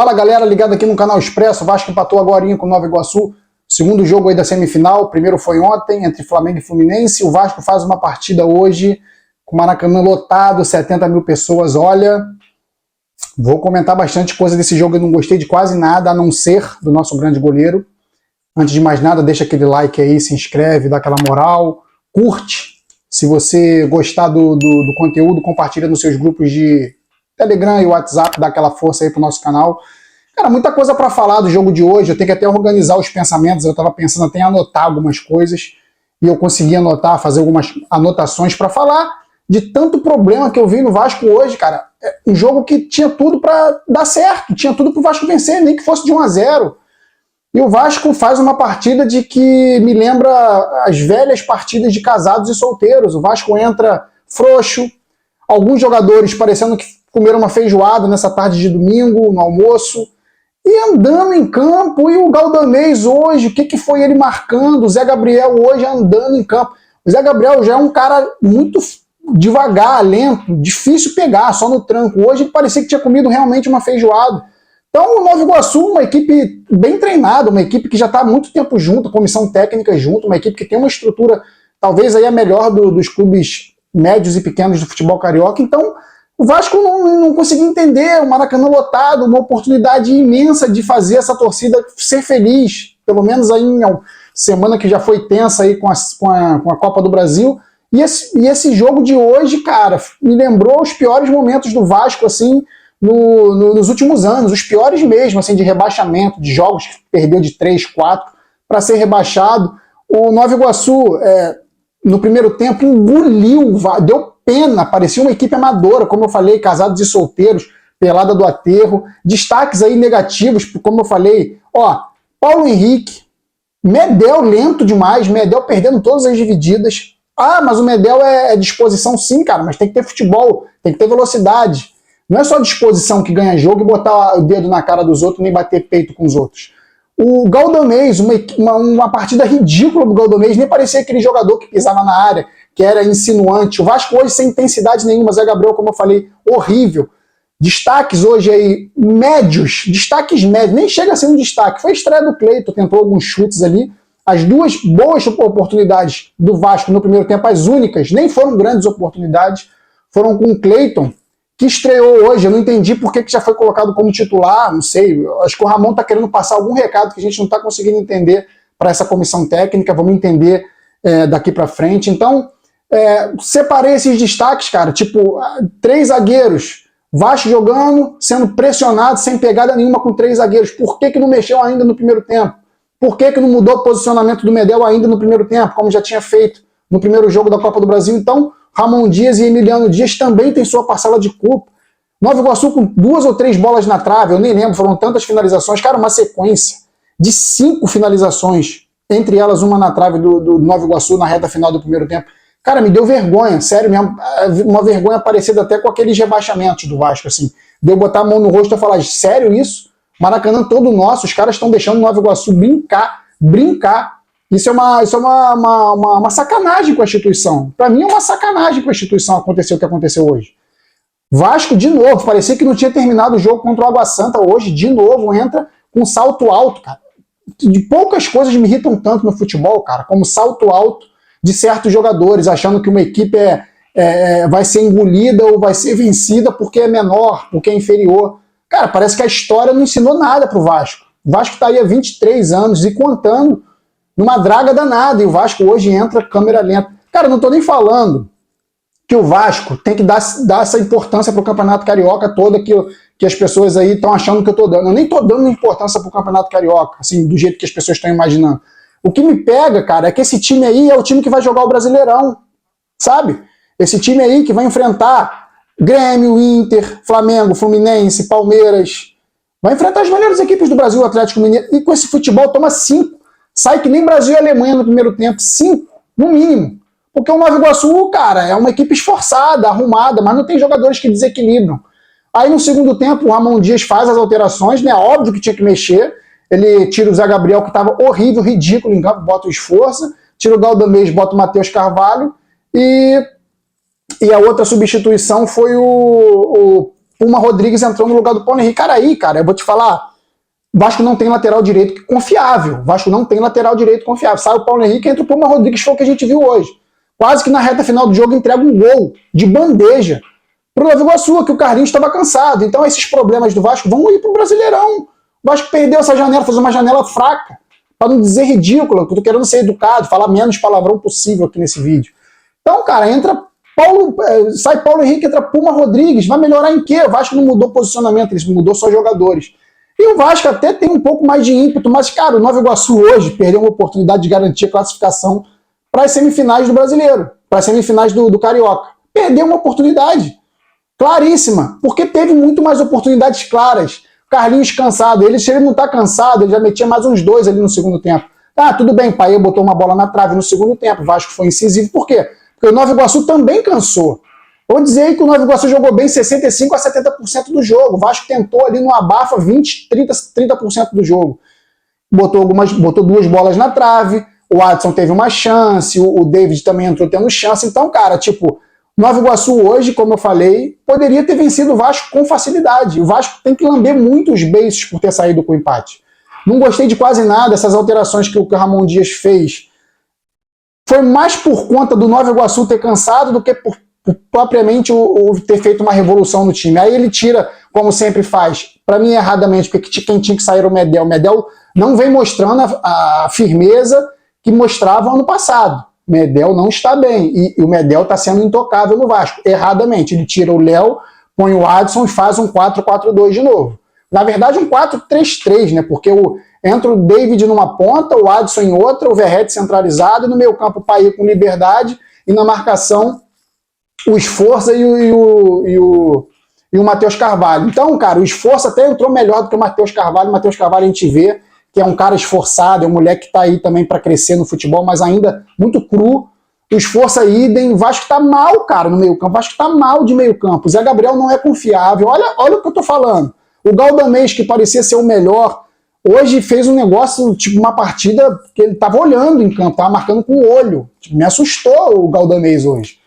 Fala galera, ligado aqui no canal Expresso. Vasco empatou agorinha com o Nova Iguaçu. Segundo jogo aí da semifinal, o primeiro foi ontem, entre Flamengo e Fluminense. O Vasco faz uma partida hoje com o Maracanã lotado, 70 mil pessoas. Olha, vou comentar bastante coisa desse jogo. Eu não gostei de quase nada, a não ser do nosso grande goleiro. Antes de mais nada, deixa aquele like aí, se inscreve, dá aquela moral, curte. Se você gostar do conteúdo, compartilha nos seus grupos de Telegram e WhatsApp, dá aquela força aí pro nosso canal. Cara, muita coisa para falar do jogo de hoje, eu tenho que até organizar os pensamentos, eu tava pensando até em anotar algumas coisas, e eu consegui anotar, fazer algumas anotações para falar de tanto problema que eu vi no Vasco hoje, cara. É um jogo que tinha tudo para dar certo, tinha tudo pro Vasco vencer, nem que fosse de 1-0. E o Vasco faz uma partida de que me lembra as velhas partidas de casados e solteiros. O Vasco entra frouxo, alguns jogadores parecendo que comeram uma feijoada nessa tarde de domingo, no almoço, e andando em campo. E o Galdanês hoje, o que foi ele marcando? O Zé Gabriel hoje andando em campo. O Zé Gabriel já é um cara muito devagar, lento, difícil pegar, só no tranco. Hoje ele parecia que tinha comido realmente uma feijoada. Então o Nova Iguaçu, uma equipe bem treinada, uma equipe que já está há muito tempo junto, comissão técnica junto, uma equipe que tem uma estrutura talvez aí a melhor dos clubes médios e pequenos do futebol carioca. Então o Vasco não conseguia entender, o Maracanã lotado, uma oportunidade imensa de fazer essa torcida ser feliz, pelo menos aí em semana que já foi tensa aí com a Copa do Brasil. E esse jogo de hoje, cara, me lembrou os piores momentos do Vasco, assim, nos últimos anos, os piores mesmo, assim, de rebaixamento, de jogos que perdeu de 3, 4 para ser rebaixado. O Nova Iguaçu, no primeiro tempo, engoliu, deu pena, parecia uma equipe amadora, como eu falei, casados e solteiros, pelada do aterro, destaques aí negativos, como eu falei, Paulo Henrique, Medel lento demais, Medel perdendo todas as divididas. Mas o Medel é disposição sim, cara, mas tem que ter futebol, tem que ter velocidade. Não é só disposição que ganha jogo e botar o dedo na cara dos outros, nem bater peito com os outros. O Galdanês, uma partida ridícula do Galdanês, nem parecia aquele jogador que pisava na área, que era insinuante. O Vasco hoje sem intensidade nenhuma, Zé Gabriel, como eu falei, horrível. Destaques hoje aí, médios, destaques médios, nem chega a ser um destaque. Foi a estreia do Cleiton, tentou alguns chutes ali. As duas boas oportunidades do Vasco no primeiro tempo, as únicas, nem foram grandes oportunidades, foram com o Cleiton, que estreou hoje. Eu não entendi por que já foi colocado como titular, não sei, acho que o Ramon está querendo passar algum recado que a gente não está conseguindo entender para essa comissão técnica, vamos entender daqui para frente. Então, separei esses destaques, cara, tipo, 3 zagueiros, Vasco jogando, sendo pressionado, sem pegada nenhuma com 3 zagueiros. Por que não mexeu ainda no primeiro tempo? Por que não mudou o posicionamento do Medel ainda no primeiro tempo, como já tinha feito no primeiro jogo da Copa do Brasil? Então, Ramon Dias e Emiliano Dias também têm sua parcela de culpa. Nova Iguaçu com 2 ou 3 bolas na trave, eu nem lembro, foram tantas finalizações. Cara, uma sequência de 5 finalizações, entre elas uma na trave do Nova Iguaçu na reta final do primeiro tempo. Cara, me deu vergonha, sério mesmo, uma vergonha parecida até com aqueles rebaixamentos do Vasco, assim. Deu botar a mão no rosto e falar, sério isso? Maracanã todo nosso, os caras estão deixando o Nova Iguaçu brincar. Isso é uma sacanagem com a instituição. Para mim é uma sacanagem com a instituição acontecer o que aconteceu hoje. Vasco, de novo, parecia que não tinha terminado o jogo contra o Água Santa. Hoje, de novo, entra com salto alto, cara. De poucas coisas me irritam tanto no futebol, cara, como salto alto de certos jogadores, achando que uma equipe vai ser engolida ou vai ser vencida porque é menor, porque é inferior. Cara, parece que a história não ensinou nada pro Vasco. O Vasco tá aí há 23 anos e contando, numa draga danada, e o Vasco hoje entra câmera lenta. Cara, não tô nem falando que o Vasco tem que dar essa importância pro Campeonato Carioca toda que as pessoas aí estão achando que eu tô dando. Eu nem tô dando importância pro Campeonato Carioca, assim, do jeito que as pessoas estão imaginando. O que me pega, cara, é que esse time aí é o time que vai jogar o Brasileirão, sabe? Esse time aí que vai enfrentar Grêmio, Inter, Flamengo, Fluminense, Palmeiras, vai enfrentar as melhores equipes do Brasil, o Atlético Mineiro, e com esse futebol toma 5. Sai que nem Brasil e Alemanha no primeiro tempo, 5, no mínimo. Porque o Nova Iguaçu, cara, é uma equipe esforçada, arrumada, mas não tem jogadores que desequilibram. Aí no segundo tempo o Ramon Dias faz as alterações, né? Óbvio que tinha que mexer. Ele tira o Zé Gabriel, que estava horrível, ridículo em campo, bota o Esforça, tira o Galdanês, bota o Matheus Carvalho, e a outra substituição foi o Puma Rodrigues entrou no lugar do Paulo Henrique. Cara, aí, cara, eu vou te falar, o Vasco não tem lateral direito confiável. O Vasco não tem lateral direito confiável. Sai o Paulo Henrique, entra o Puma Rodrigues, foi o que a gente viu hoje. Quase que na reta final do jogo entrega um gol de bandeja pro Nova Iguaçu, que o Carlinhos estava cansado. Então esses problemas do Vasco vão ir pro Brasileirão. O Vasco perdeu essa janela, fez uma janela fraca, para não dizer ridícula, porque eu tô querendo ser educado, falar menos palavrão possível aqui nesse vídeo. Então, cara, sai Paulo Henrique, entra Puma Rodrigues, vai melhorar em quê? O Vasco não mudou posicionamento, ele mudou só jogadores. E o Vasco até tem um pouco mais de ímpeto, mas, cara, o Nova Iguaçu hoje perdeu uma oportunidade de garantir a classificação para as semifinais do Brasileiro, para as semifinais do Carioca. Perdeu uma oportunidade claríssima, porque teve muito mais oportunidades claras. Carlinhos cansado, se ele não tá cansado, ele já metia mais uns 2 ali no segundo tempo. Ah, tudo bem, Paê botou uma bola na trave no segundo tempo, o Vasco foi incisivo, por quê? Porque o Nova Iguaçu também cansou. Vou dizer aí que o Nova Iguaçu jogou bem 65% a 70% do jogo, o Vasco tentou ali no abafa 20%, 30% do jogo. Botou 2 bolas na trave, o Adson teve uma chance, o David também entrou tendo chance, então, cara, tipo, Nova Iguaçu hoje, como eu falei, poderia ter vencido o Vasco com facilidade. O Vasco tem que lamber muito os beiços por ter saído com o empate. Não gostei de quase nada, essas alterações que o Ramon Dias fez. Foi mais por conta do Nova Iguaçu ter cansado do que por propriamente o ter feito uma revolução no time. Aí ele tira, como sempre faz, para mim erradamente, porque quem tinha que sair era o Medel. O Medel não vem mostrando a firmeza que mostrava ano passado. O Medel não está bem, e o Medel está sendo intocável no Vasco, erradamente. Ele tira o Léo, põe o Adson e faz um 4-4-2 de novo. Na verdade, um 4-3-3, né? Porque entra o David numa ponta, o Adson em outra, o Verratti centralizado, e no meio campo o Paê com liberdade, e na marcação o Esforça e o Matheus Carvalho. Então, cara, o Esforça até entrou melhor do que o Matheus Carvalho. O Matheus Carvalho a gente vê que é um cara esforçado, é um moleque que está aí também para crescer no futebol, mas ainda muito cru. O Esforça idem, o Vasco tá mal, cara, no meio campo. O Vasco tá mal de meio campo. O Zé Gabriel não é confiável. Olha o que eu tô falando. O Galdamés, que parecia ser o melhor, hoje fez um negócio, tipo uma partida que ele tava olhando em campo, tava marcando com o olho. Tipo, me assustou o Galdamés hoje.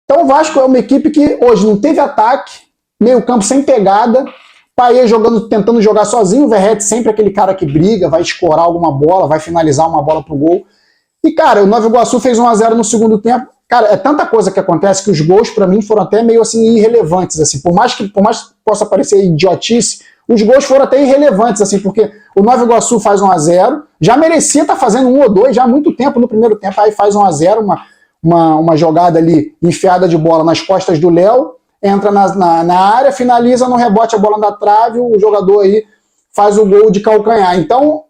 Então o Vasco é uma equipe que hoje não teve ataque, meio campo sem pegada, Paê tentando jogar sozinho, o Verratti sempre aquele cara que briga, vai escorar alguma bola, vai finalizar uma bola pro gol. E, cara, o Nova Iguaçu fez 1-0 no segundo tempo. Cara, é tanta coisa que acontece que os gols, pra mim, foram até meio assim irrelevantes, assim. Por mais que possa parecer idiotice, os gols foram até irrelevantes, assim, porque o Nova Iguaçu faz 1-0, já merecia estar fazendo 1 ou 2 já há muito tempo no primeiro tempo, aí faz 1-0, uma jogada ali enfiada de bola nas costas do Léo, entra na área, finaliza no rebote a bola na trave, o jogador aí faz o gol de calcanhar. Então,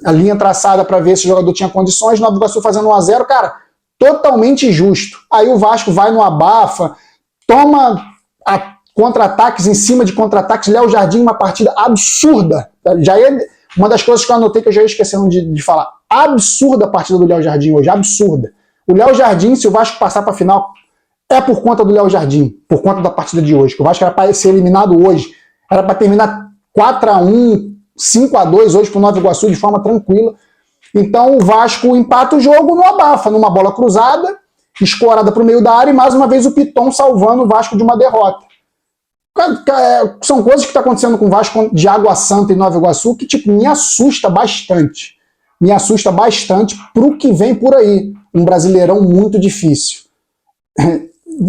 a linha traçada para ver se o jogador tinha condições, Nova Iguaçu fazendo 1-0, cara, totalmente justo. Aí o Vasco vai no abafa, toma contra-ataques em cima de contra-ataques, Léo Jardim, uma partida absurda. Já é uma das coisas que eu anotei que eu já ia esquecendo de falar. Absurda a partida do Léo Jardim hoje, absurda. O Léo Jardim, se o Vasco passar para a final, é por conta do Léo Jardim, por conta da partida de hoje. Que o Vasco era para ser eliminado hoje, era para terminar 4-1, 5-2 hoje para o Nova Iguaçu de forma tranquila. Então o Vasco empata o jogo no abafa, numa bola cruzada, escorada para o meio da área, e mais uma vez o Piton salvando o Vasco de uma derrota. São coisas que estão acontecendo com o Vasco de Água Santa e Nova Iguaçu que tipo, me assusta bastante. Me assusta bastante pro que vem por aí. Um Brasileirão muito difícil.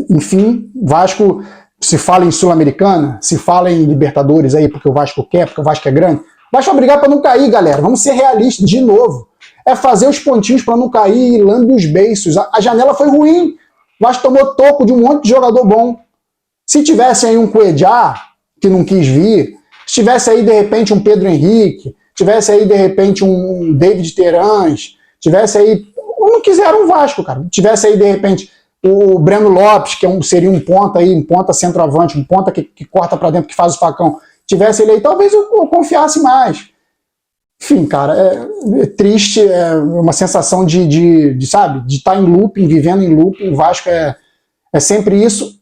Enfim, Vasco, se fala em Sul-Americana, se fala em Libertadores aí, porque o Vasco quer, porque o Vasco é grande. O Vasco vai brigar para não cair, galera. Vamos ser realistas de novo. É fazer os pontinhos para não cair e lambe os beiços. A janela foi ruim. O Vasco tomou toco de um monte de jogador bom. Se tivesse aí um Cuejá, que não quis vir, se tivesse aí de repente um Pedro Henrique, tivesse aí de repente um David Terãs, tivesse aí... Não quiseram o Vasco, cara. Tivesse aí de repente o Breno Lopes, que seria um ponta aí, um ponta centroavante, um ponta que corta para dentro, que faz o facão. Tivesse ele aí, talvez eu confiasse mais. Enfim, cara, é triste, é uma sensação sabe, de estar em looping, vivendo em looping. O Vasco é sempre isso.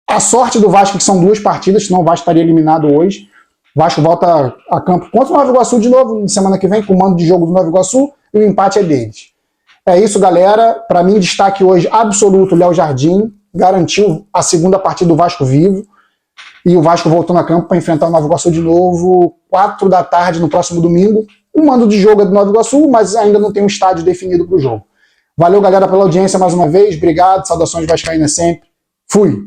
A sorte do Vasco é que são 2 partidas, senão o Vasco estaria eliminado hoje. O Vasco volta a campo contra o Nova Iguaçu de novo, semana que vem, com o mando de jogo do Nova Iguaçu, e o empate é deles. É isso, galera. Para mim, destaque hoje absoluto, Léo Jardim. garantiu a segunda partida do Vasco vivo. E o Vasco voltou na campo para enfrentar o Nova Iguaçu de novo, 4 da tarde no próximo domingo. O mando de jogo é do Nova Iguaçu, mas ainda não tem um estádio definido para o jogo. Valeu, galera, pela audiência mais uma vez. Obrigado, saudações vascaínas sempre. Fui!